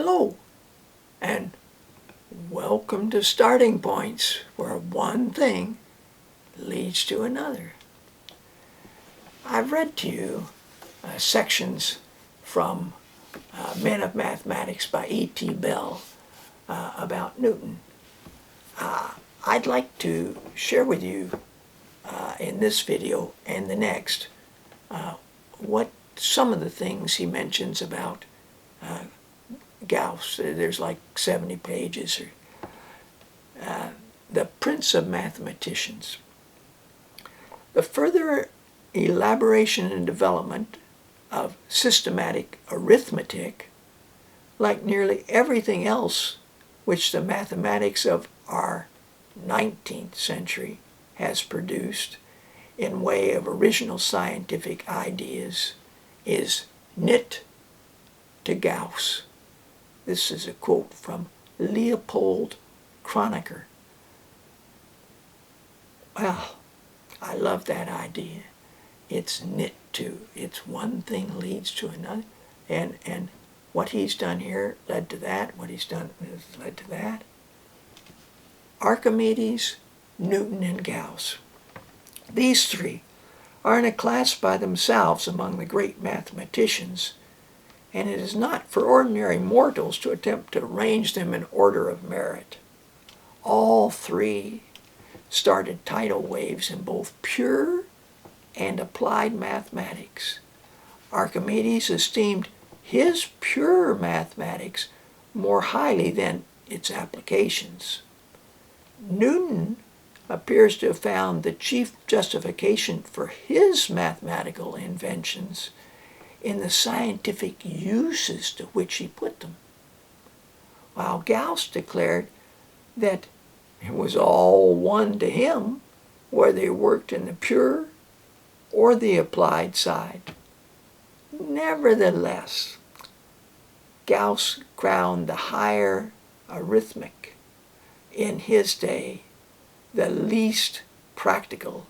Hello, and welcome to Starting Points, where one thing leads to another. I've read to you sections from Men of Mathematics by E.T. Bell about Newton. I'd like to share with you in this video and the next what some of the things he mentions about GAUSS. There's like 70 pages. The Prince of Mathematicians. The further elaboration and development of systematic arithmetic, like nearly everything else which the mathematics of our 19th century has produced in way of original scientific ideas, is knit to GAUSS. This is a quote from Leopold Kronecker. Well, I love that idea. It's knit to. It's one thing leads to another. And what he's done here led to that. What he's done has led to that. Archimedes, Newton, and GAUSS. These three are in a class by themselves among the great mathematicians, and it is not for ordinary mortals to attempt to arrange them in order of merit. All three started tidal waves in both pure and applied mathematics. Archimedes esteemed his pure mathematics more highly than its applications. Newton appears to have found the chief justification for his mathematical inventions in the scientific uses to which he put them, while GAUSS declared that it was all one to him whether he worked in the pure or the applied side. Nevertheless, GAUSS crowned the higher arithmetic in his day the least practical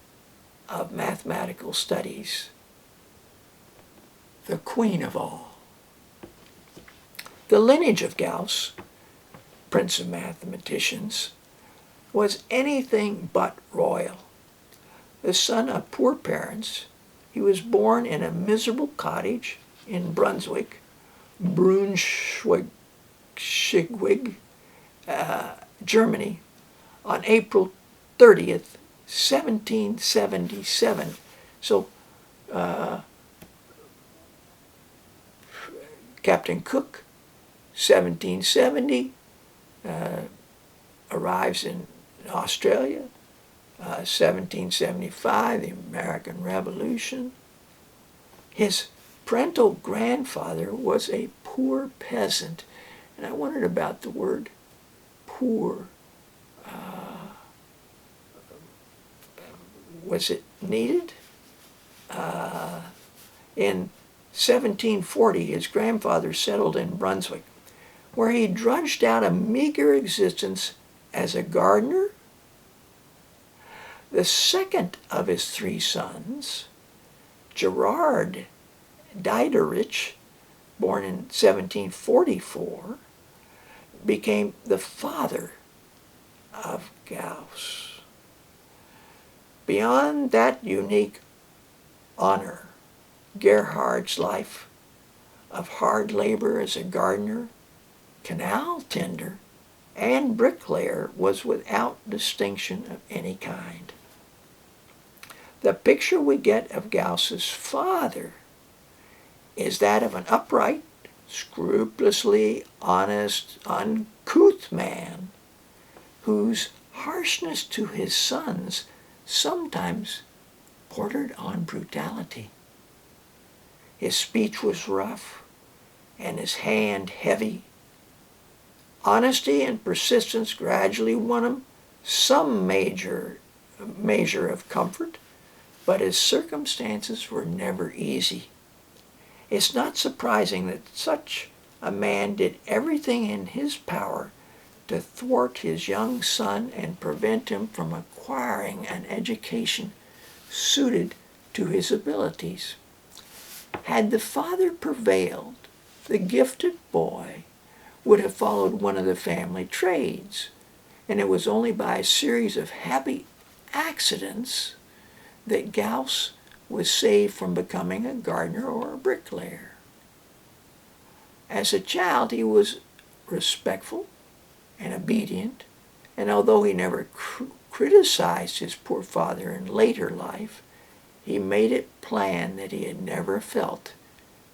of mathematical studies, the queen of all. The lineage of GAUSS, Prince of Mathematicians, was anything but royal. The son of poor parents, he was born in a miserable cottage in Brunswick, Braunschweig, Germany, on April 30th, 1777. So Captain Cook, 1770, arrives in Australia, 1775, the American Revolution. His parental grandfather was a poor peasant, and I wondered about the word poor. Was it needed? In 1740, his grandfather settled in Brunswick, where he drudged out a meager existence as a gardener. The second of his three sons, Gerard Friedrich, born in 1744, became the father of GAUSS. Beyond that unique honor, Gerhard's life of hard labor as a gardener, canal tender, and bricklayer was without distinction of any kind. The picture we get of GAUSS's father is that of an upright, scrupulously honest, uncouth man whose harshness to his sons sometimes bordered on brutality. His speech was rough and his hand heavy. Honesty and persistence gradually won him some measure of comfort, but his circumstances were never easy. It's not surprising that such a man did everything in his power to thwart his young son and prevent him from acquiring an education suited to his abilities. Had the father prevailed, the gifted boy would have followed one of the family trades, and it was only by a series of happy accidents that GAUSS was saved from becoming a gardener or a bricklayer. As a child, he was respectful and obedient, and although he never criticized his poor father in later life, he made it plain that he had never felt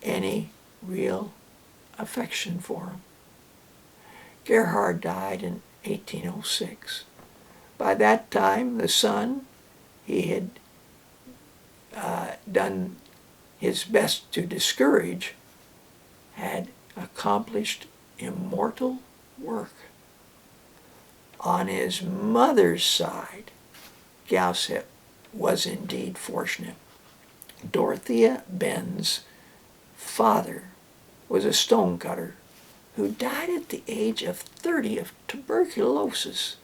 any real affection for him. Gerhard died in 1806. By that time, the son he had done his best to discourage had accomplished immortal work. On his mother's side, GAUSS was indeed fortunate. Dorothea Ben's father was a stonecutter who died at the age of 30 of tuberculosis,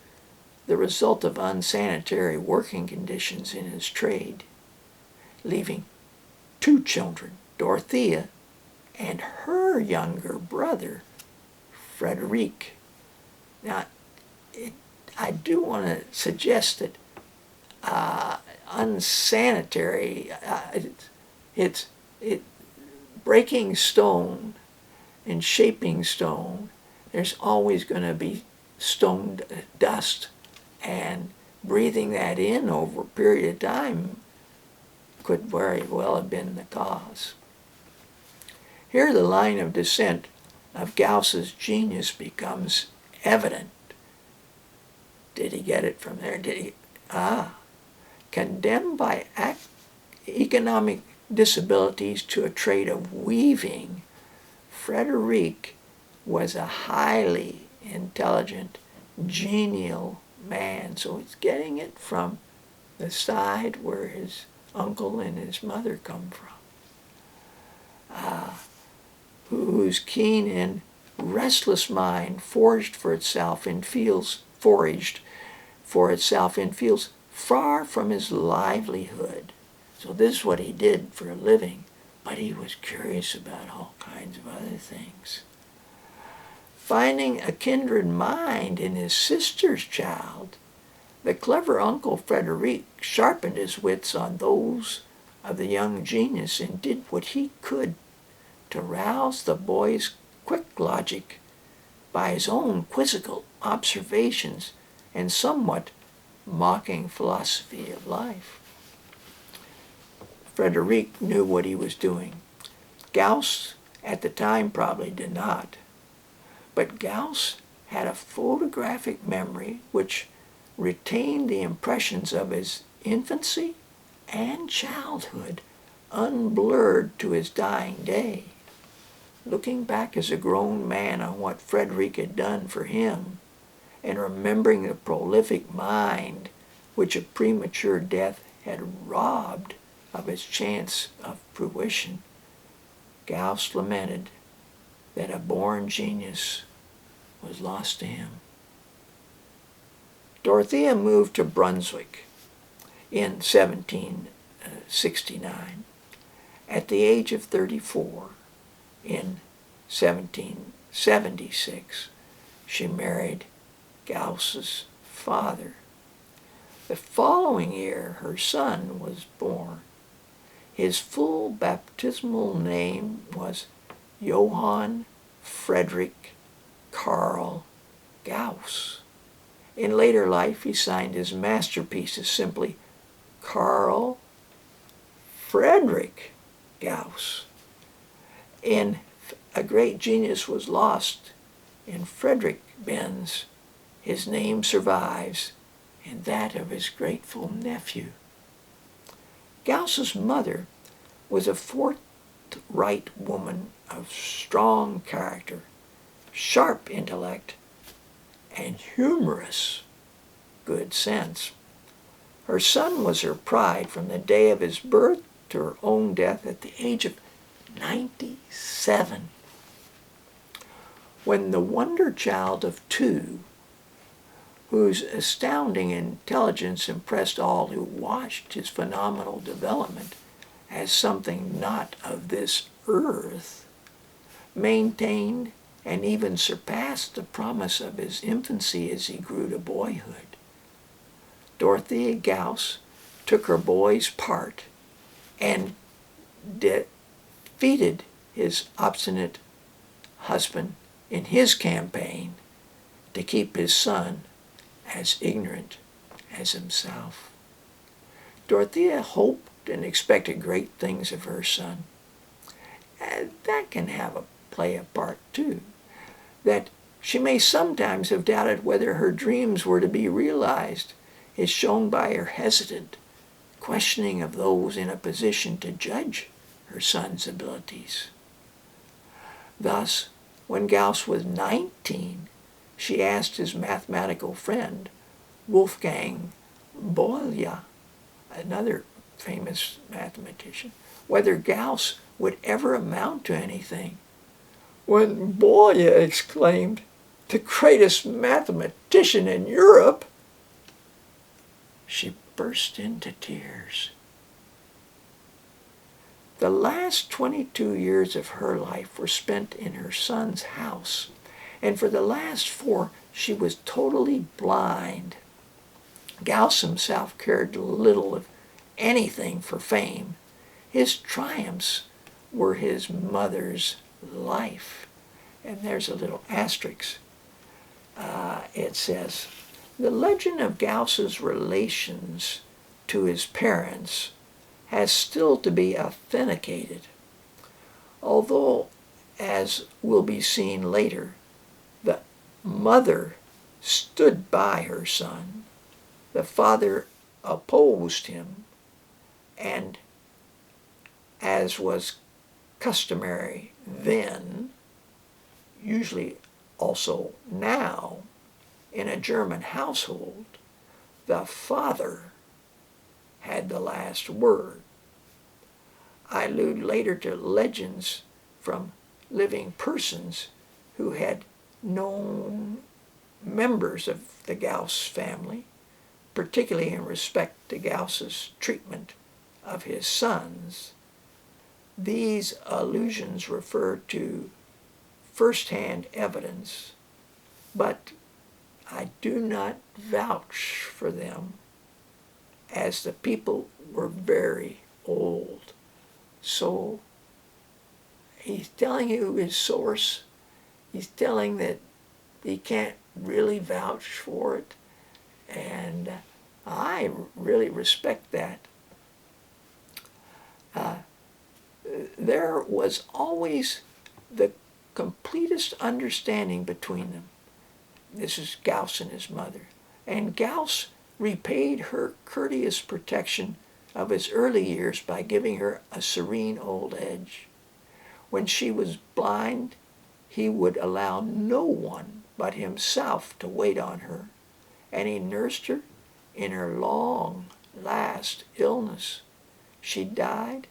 the result of unsanitary working conditions in his trade, leaving 2 children, Dorothea and her younger brother, Friedrich. Now, I do want to suggest that unsanitary, it's breaking stone and shaping stone, there's always going to be stone dust, and breathing that in over a period of time could very well have been the cause. Here the line of descent of Gauss's genius becomes evident. Did he get it from there? Condemned by economic disabilities to a trade of weaving, Friedrich was a highly intelligent, genial man. So he's getting it from the side where his uncle and his mother come from. Whose keen and restless mind foraged for itself in fields far from his livelihood. So this is what he did for a living, but he was curious about all kinds of other things. Finding a kindred mind in his sister's child, the clever Uncle Friedrich sharpened his wits on those of the young genius and did what he could to rouse the boy's quick logic by his own quizzical observations and somewhat mocking philosophy of life. Friedrich knew what he was doing. Gauss at the time probably did not. But Gauss had a photographic memory which retained the impressions of his infancy and childhood unblurred to his dying day. Looking back as a grown man on what Friedrich had done for him, and remembering the prolific mind which a premature death had robbed of its chance of fruition, Gauss lamented that a born genius was lost to him. Dorothea moved to Brunswick in 1769. At the age of 34, in 1776, she married Gauss's father. The following year, her son was born. His full baptismal name was Johann Friedrich Karl Gauss. In later life, he signed his masterpieces simply Karl Friedrich Gauss. And a great genius was lost in Friedrich Benz. His name survives, and that of his grateful nephew. Gauss's mother was a forthright woman of strong character, sharp intellect, and humorous good sense. Her son was her pride from the day of his birth to her own death at the age of 97. When the wonder child of 2, whose astounding intelligence impressed all who watched his phenomenal development as something not of this earth, maintained and even surpassed the promise of his infancy as he grew to boyhood. Dorothea Gauss took her boy's part and defeated his obstinate husband in his campaign to keep his son as ignorant as himself. Dorothea hoped and expected great things of her son. And that can play a part too. That she may sometimes have doubted whether her dreams were to be realized is shown by her hesitant questioning of those in a position to judge her son's abilities. Thus, when Gauss was 19, she asked his mathematical friend, Wolfgang Bolyai, another famous mathematician, whether Gauss would ever amount to anything. When Bolyai exclaimed, "The greatest mathematician in Europe," she burst into tears. The last 22 years of her life were spent in her son's house, and for the last 4, she was totally blind. Gauss himself cared little, if anything, for fame. His triumphs were his mother's life. And there's a little asterisk. It says, the legend of Gauss's relations to his parents has still to be authenticated, although, as will be seen later, the mother stood by her son, the father opposed him, and, as was customary then, usually also now, in a German household, the father had the last word. I allude later to legends from living persons who had known members of the Gauss family, particularly in respect to Gauss's treatment of his sons. These allusions refer to first-hand evidence, but I do not vouch for them, as the people were very old. So he's telling you his source. He's telling that he can't really vouch for it, and I really respect that. There was always the completest understanding between them. This is Gauss and his mother. And Gauss repaid her courteous protection of his early years by giving her a serene old age. When she was blind, he would allow no one but himself to wait on her, and he nursed her in her long last illness. She died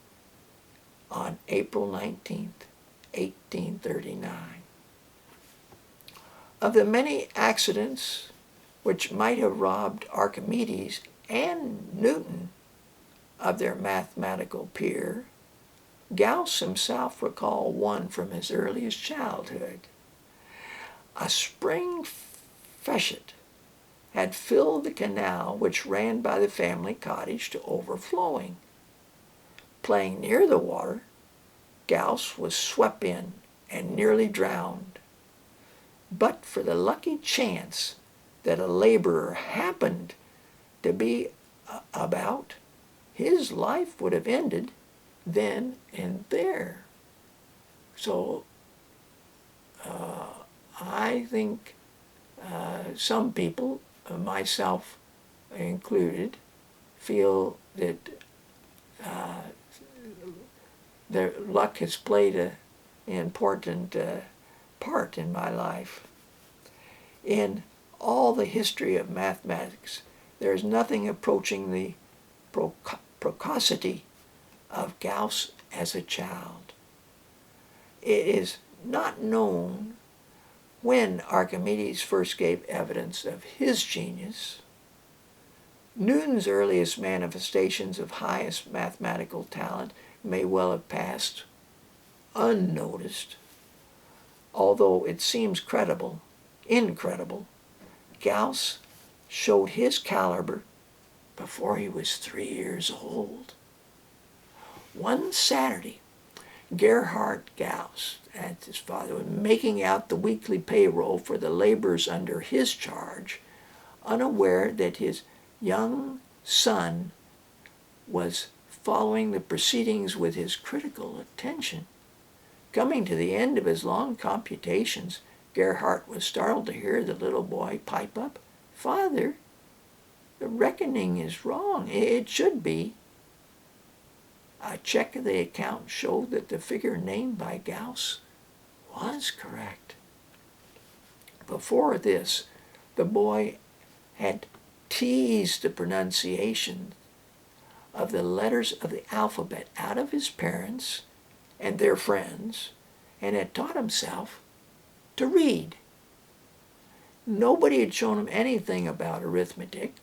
on April 19th, 1839. Of the many accidents which might have robbed Archimedes and Newton of their mathematical peer, Gauss himself recalled one from his earliest childhood. A spring freshet had filled the canal which ran by the family cottage to overflowing. Playing near the water, Gauss was swept in and nearly drowned. But for the lucky chance that a laborer happened to be about, his life would have ended then and there. So I think some people, myself included, feel that their luck has played an important part in my life. In all the history of mathematics, there is nothing approaching the precocity of Gauss as a child. It is not known when Archimedes first gave evidence of his genius. Newton's earliest manifestations of highest mathematical talent may well have passed unnoticed. although it seems incredible, Gauss showed his caliber before he was 3 years old. One Saturday, Gerhard Gauss, and his father, was making out the weekly payroll for the laborers under his charge, unaware that his young son was following the proceedings with his critical attention. Coming to the end of his long computations, Gerhard was startled to hear the little boy pipe up, "Father, the reckoning is wrong. It should be." A check of the account showed that the figure named by Gauss was correct. Before this, the boy had teased the pronunciation of the letters of the alphabet out of his parents and their friends, and had taught himself to read. Nobody had shown him anything about arithmetic,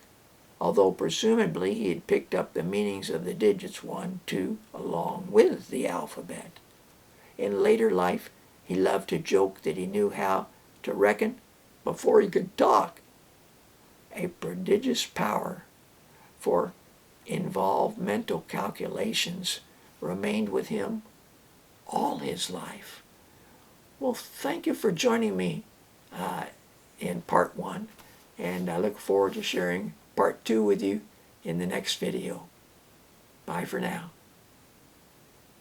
although presumably he had picked up the meanings of the digits 1, 2, along with the alphabet. In later life, he loved to joke that he knew how to reckon before he could talk. A prodigious power for involved mental calculations remained with him all his life. Well, thank you for joining me in part 1, and I look forward to sharing part 2 with you in the next video. Bye for now.